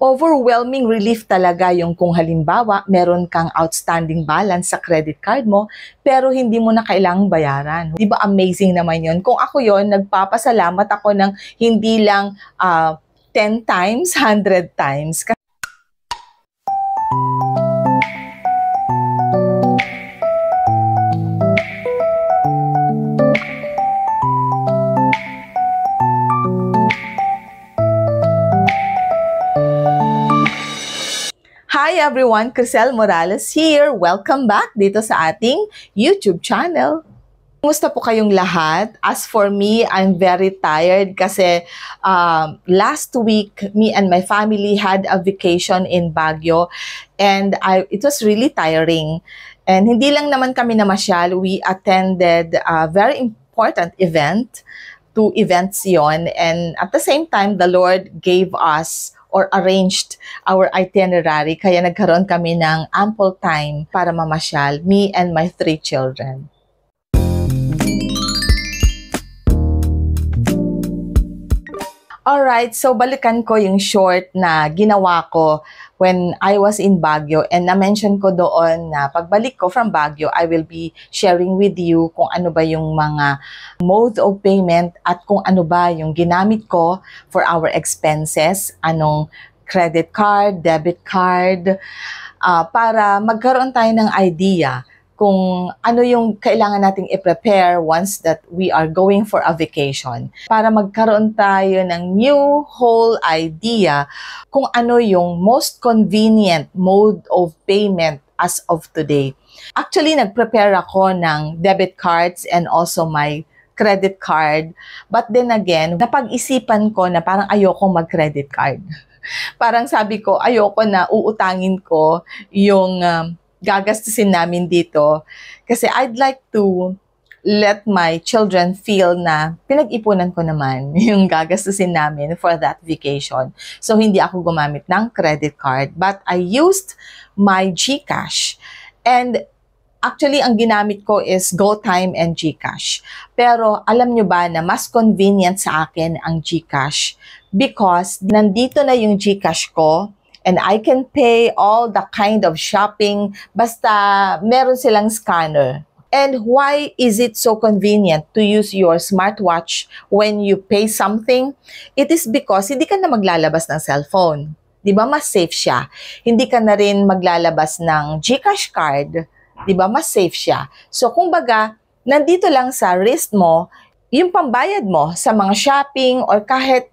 Overwhelming relief talaga yung kung halimbawa meron kang outstanding balance sa credit card mo pero hindi mo na kailangang bayaran. Di ba amazing naman yun? Kung ako yon, nagpapasalamat ako ng hindi lang 10 times, 100 times. Hi everyone, Crisel Morales here. Welcome back dito sa ating YouTube channel. Kumusta po kayong lahat? As for me, I'm very tired kasi last week, me and my family had a vacation in Baguio and it was really tiring. And hindi lang naman kami namasyal, we attended a very important event, 2 events yon, and at the same time, the Lord gave us or arranged our itinerary, kaya nagkaroon kami ng ample time para mamasyal, me and my 3 children. Alright, so balikan ko yung short na ginawa ko when I was in Baguio, and na-mention ko doon na pagbalik ko from Baguio, I will be sharing with you kung ano ba yung mga mode of payment at kung ano ba yung ginamit ko for our expenses, anong credit card, debit card, para magkaroon tayo ng idea kung ano yung kailangan nating i-prepare once that we are going for a vacation. Para magkaroon tayo ng new whole idea kung ano yung most convenient mode of payment as of today. Actually, nag-prepare ako ng debit cards and also my credit card. But then again, napag-isipan ko na parang ayokong mag-credit card. Parang sabi ko, ayoko na uutangin ko yung gagastusin namin dito kasi I'd like to let my children feel na pinag-ipunan ko naman yung gagastusin namin for that vacation. So, hindi ako gumamit ng credit card but I used my GCash. And actually, ang ginamit ko is GoTime and GCash. Pero alam nyo ba na mas convenient sa akin ang GCash because nandito na yung GCash ko and I can pay all the kind of shopping basta meron silang scanner. And why is it so convenient to use your smartwatch when you pay something? It is because hindi ka na maglalabas ng cellphone. Di ba? Mas safe siya. Hindi ka na rin maglalabas ng GCash card. Di ba? Mas safe siya. So, kumbaga, nandito lang sa wrist mo, yung pambayad mo sa mga shopping or kahit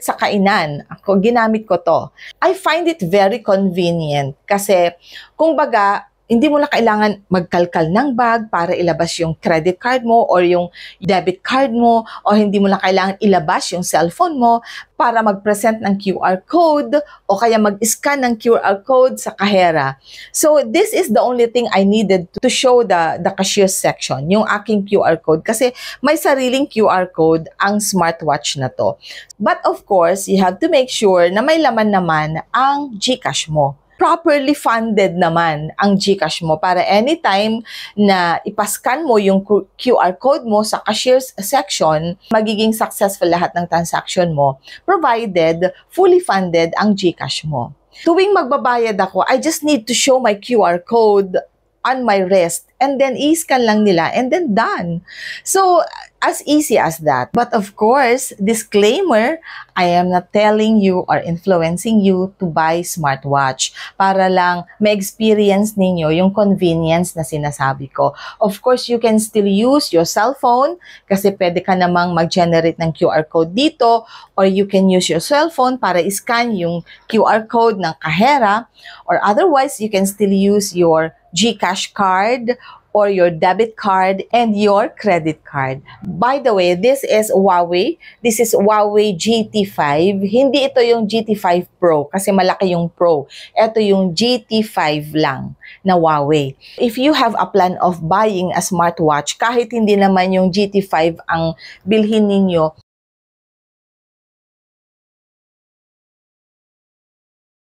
sa kainan. Ako, ginamit ko to. I find it very convenient kasi, kumbaga, hindi mo na kailangan magkalkal ng bag para ilabas yung credit card mo or yung debit card mo o hindi mo na kailangan ilabas yung cellphone mo para mag-present ng QR code o kaya mag-scan ng QR code sa kahera. So, this is the only thing I needed to show the cashier section, yung aking QR code kasi may sariling QR code ang smartwatch na to. But of course, you have to make sure na may laman naman ang GCash mo. Properly funded naman ang GCash mo para anytime na ipascan mo yung QR code mo sa cashier's section, magiging successful lahat ng transaction mo, provided fully funded ang GCash mo. Tuwing magbabayad ako, I just need to show my QR code on my wrist and then i-scan lang nila and then done. So, as easy as that. But of course, disclaimer, I am not telling you or influencing you to buy smartwatch para lang ma-experience ninyo yung convenience na sinasabi ko. Of course, you can still use your cell phone kasi pwede ka namang mag-generate ng QR code dito or you can use your cell phone para i-scan yung QR code ng kahera or otherwise, you can still use your GCash card or your debit card and your credit card. By the way, this is Huawei. This is Huawei GT5. Hindi ito yung GT5 Pro kasi malaki yung Pro. Ito yung GT5 lang na Huawei. If you have a plan of buying a smartwatch, kahit hindi naman yung GT5 ang bilhin ninyo,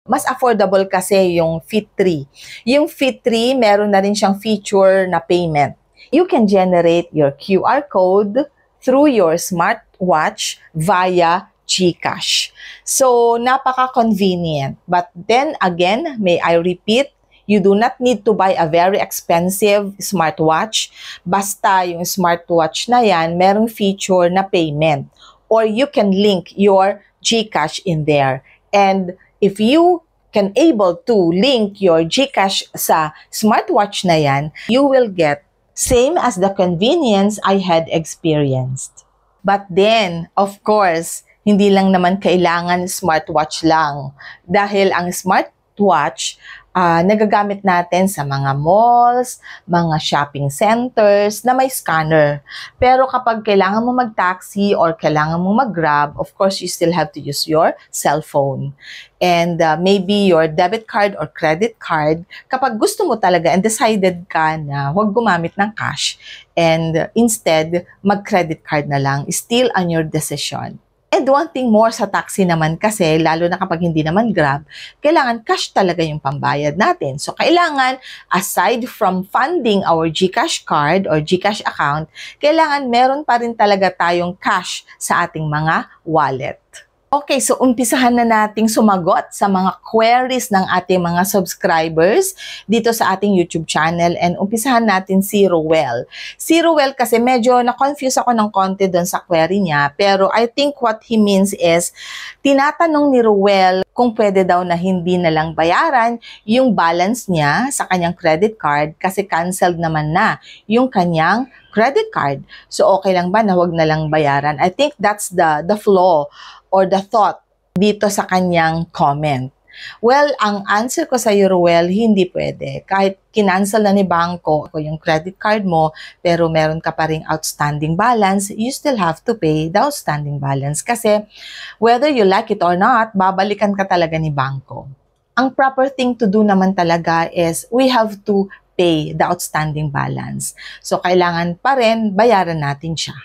mas affordable kasi yung Fit 3. Yung Fit 3, meron na rin siyang feature na payment. You can generate your QR code through your smartwatch via GCash. So, napaka-convenient. But then again, may I repeat, you do not need to buy a very expensive smartwatch. Basta yung smartwatch na yan, merong feature na payment. Or you can link your GCash in there. And if you can able to link your GCash sa smartwatch na yan, you will get same as the convenience I had experienced. But then, of course, hindi lang naman kailangan smartwatch lang. Dahil ang smartwatch, nagagamit natin sa mga malls, mga shopping centers na may scanner. Pero kapag kailangan mo mag-taxi or kailangan mo mag-grab, of course, you still have to use your cellphone. And maybe your debit card or credit card, kapag gusto mo talaga and decided ka na huwag gumamit ng cash and instead mag-credit card na lang, still on your decision. And one thing more sa taxi naman kasi, lalo na kapag hindi naman Grab, kailangan cash talaga yung pambayad natin. So, kailangan, aside from funding our GCash card or GCash account, kailangan meron pa rin talaga tayong cash sa ating mga wallet. Okay, so umpisahan na nating sumagot sa mga queries ng ating mga subscribers dito sa ating YouTube channel, and umpisahan natin si Ruel. Si Ruel kasi medyo na-confuse ako ng konti doon sa query niya, pero I think what he means is, tinatanong ni Ruel kung pwede daw na hindi na lang bayaran yung balance niya sa kanyang credit card kasi canceled naman na yung kanyang credit card. So okay lang ba na wag na lang bayaran? I think that's the flaw or the thought dito sa kanyang comment. Well, ang answer ko sa iyo, Ruel, hindi pwede. Kahit kinancel na ni bangko yung credit card mo, pero meron ka pa ring outstanding balance, you still have to pay the outstanding balance. Kasi whether you like it or not, babalikan ka talaga ni bangko. Ang proper thing to do naman talaga is we have to pay the outstanding balance. So, kailangan pa rin bayaran natin siya.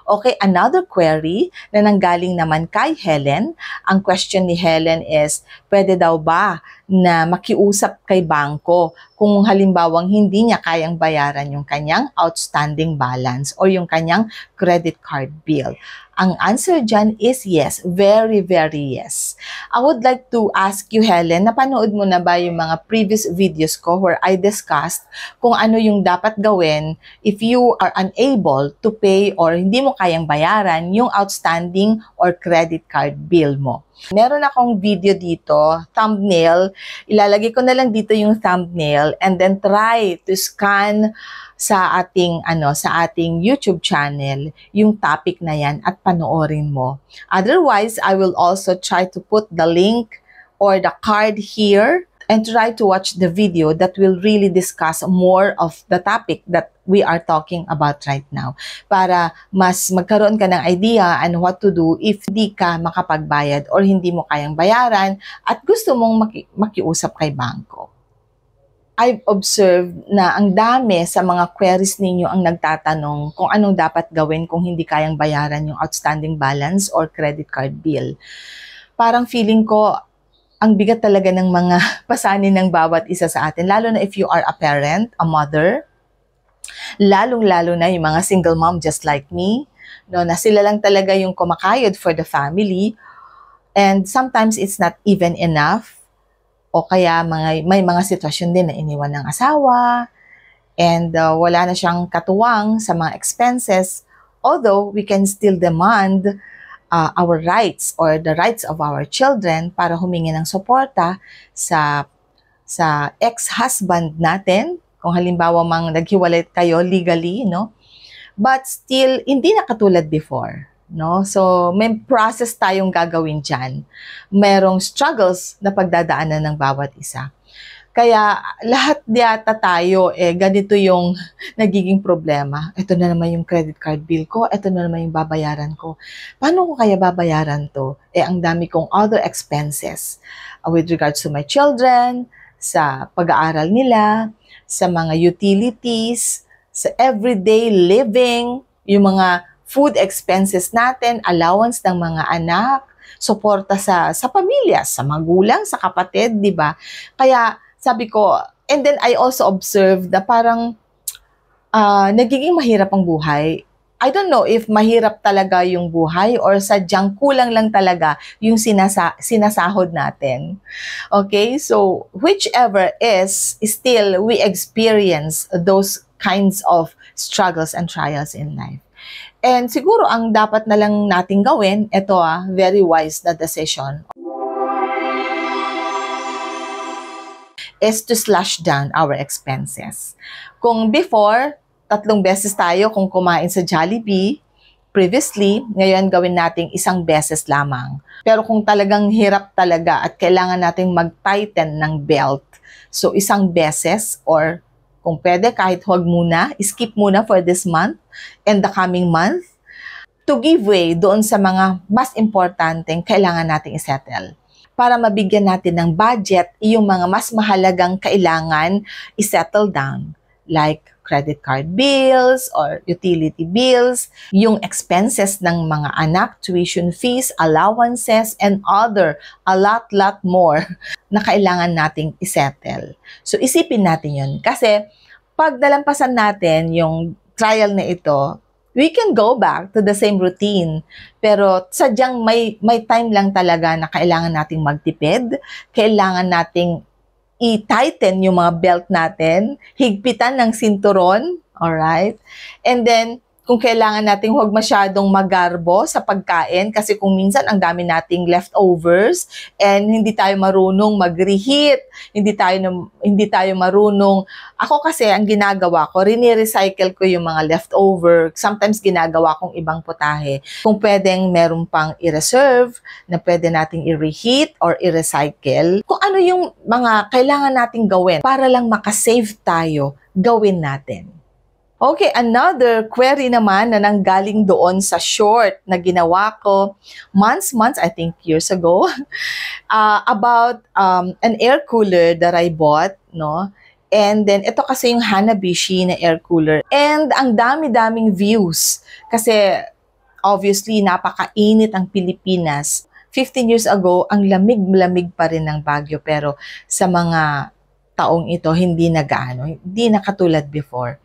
Okay, another query na nanggaling naman kay Helen. Ang question ni Helen is, pwede daw ba na makiusap kay bangko kung halimbawang hindi niya kayang bayaran yung kanyang outstanding balance o yung kanyang credit card bill? Ang answer dyan is yes. Very, very yes. I would like to ask you, Helen, napanood mo na ba yung mga previous videos ko where I discussed kung ano yung dapat gawin if you are unable to pay or hindi mo kayang bayaran yung outstanding or credit card bill mo? Meron akong video dito, thumbnail. Ilalagay ko na lang dito yung thumbnail and then try to scan sa ating YouTube channel yung topic na yan at panoorin mo. Otherwise, I will also try to put the link or the card here and try to watch the video that will really discuss more of the topic that we are talking about right now para mas magkaroon ka ng idea on what to do if hindi ka makapagbayad or hindi mo kayang bayaran at gusto mong makiusap kay bangko. I've observed na ang dami sa mga queries ninyo ang nagtatanong kung anong dapat gawin kung hindi kayang bayaran yung outstanding balance or credit card bill. Parang feeling ko, ang bigat talaga ng mga pasanin ng bawat isa sa atin, lalo na if you are a parent, a mother, lalong-lalo na yung mga single mom just like me, no, na sila lang talaga yung kumakayod for the family, and sometimes it's not even enough. O kaya may mga sitwasyon din na iniwan ng asawa and wala na siyang katuwang sa mga expenses, although we can still demand our rights or the rights of our children para humingi ng suporta sa ex-husband natin kung halimbawa mang naghiwalay kayo legally, no? But still, hindi na katulad before. No? So, may process tayong gagawin dyan. Merong struggles na pagdadaanan ng bawat isa. Kaya, lahat yata tayo, ganito yung nagiging problema. Ito na naman yung credit card bill ko, ito na naman yung babayaran ko. Paano ko kaya babayaran to? Ang dami kong other expenses with regards to my children, sa pag-aaral nila, sa mga utilities, sa everyday living, yung mga food expenses natin, allowance ng mga anak, suporta sa pamilya, sa magulang, sa kapatid, di ba? Kaya sabi ko, and then I also observed na parang nagiging mahirap ang buhay. I don't know if mahirap talaga yung buhay or sadyang kulang lang talaga yung sinasahod natin. Okay? So, whichever is, still we experience those kinds of struggles and trials in life. And siguro ang dapat na lang nating gawin, ito very wise na decision, is to slash down our expenses. Kung before, 3 beses tayo kung kumain sa Jollibee, previously, ngayon gawin nating 1 beses lamang. Pero kung talagang hirap talaga at kailangan nating mag-tighten ng belt, so 1 beses or kung pwede kahit huwag muna, skip muna for this month and the coming month to give way doon sa mga mas importanteng kailangan nating isettle. Para mabigyan natin ng budget yung mga mas mahalagang kailangan isettle down, like credit card bills or utility bills, yung expenses ng mga anak, tuition fees, allowances, and a lot more na kailangan nating isettle. So isipin natin yun. Kasi pag nalampasan natin yung trial na ito, we can go back to the same routine. Pero sadyang may time lang talaga na kailangan nating magtipid, kailangan nating i-tighten yung mga belt natin, higpitan ng sinturon, alright? And then, kung kailangan nating huwag masyadong magarbo sa pagkain kasi kung minsan ang dami nating leftovers and hindi tayo marunong mag-reheat, hindi tayo marunong. Ako kasi ang ginagawa ko, rini-recycle ko yung mga leftover. Sometimes ginagawa kong ibang putahe. Kung pwedeng meron pang i-reserve na pwede nating i-reheat or i-recycle. Kung ano yung mga kailangan nating gawin para lang makasave tayo, gawin natin. Okay, another query naman na nanggaling doon sa short na ginawa ko months, I think years ago, about an air cooler that I bought, no? And then, ito kasi yung Hanabishi na air cooler. And ang dami-daming views. Kasi, obviously, napakainit ang Pilipinas. 15 years ago, ang lamig-lamig pa rin ng Baguio. Pero sa mga taong ito, hindi na gaano. Hindi na katulad before.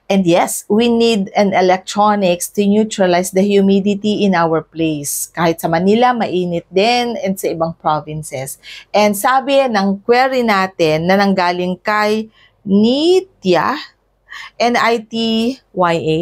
And yes, we need an electronics to neutralize the humidity in our place. Kahit sa Manila, mainit din, and sa ibang provinces. And sabi ng query natin na nanggaling kay Nitya, N-I-T-Y-A.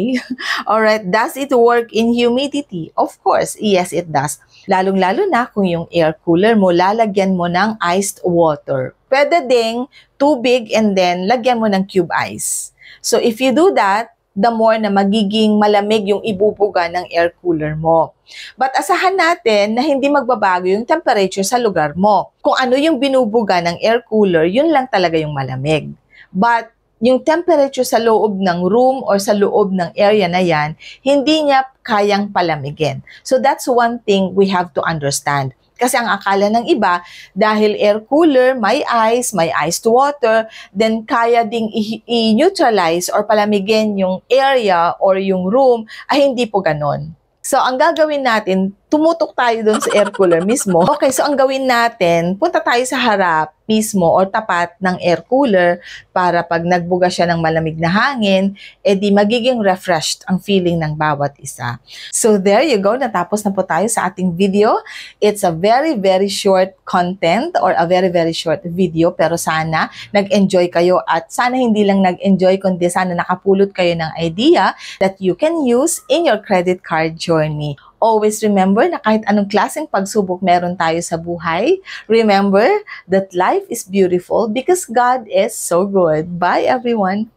Alright, does it work in humidity? Of course, yes it does. Lalong-lalo na kung yung air cooler mo, lalagyan mo ng iced water. Pwede ding tubig and then lagyan mo ng cube ice. So if you do that, the more na magiging malamig yung ibubuga ng air cooler mo. But asahan natin na hindi magbabago yung temperature sa lugar mo. Kung ano yung binubuga ng air cooler, yun lang talaga yung malamig. But yung temperature sa loob ng room or sa loob ng area na yan, hindi niya kayang palamigin. So that's one thing we have to understand. Kasi ang akala ng iba, dahil air cooler, may iced water, then kaya ding i-neutralize or palamigin yung area or yung room, ay hindi po ganon. So, ang gagawin natin, tumutok tayo doon sa air cooler mismo. Okay, so ang gawin natin, punta tayo sa harap mismo or tapat ng air cooler para pag nagbuga siya ng malamig na hangin, edi magiging refreshed ang feeling ng bawat isa. So there you go, natapos na po tayo sa ating video. It's a very, very short content or a very, very short video, pero sana nag-enjoy kayo at sana hindi lang nag-enjoy kundi sana nakapulot kayo ng idea that you can use in your credit card journey. Always remember na kahit anong klaseng pagsubok meron tayo sa buhay, remember that life is beautiful because God is so good. Bye everyone!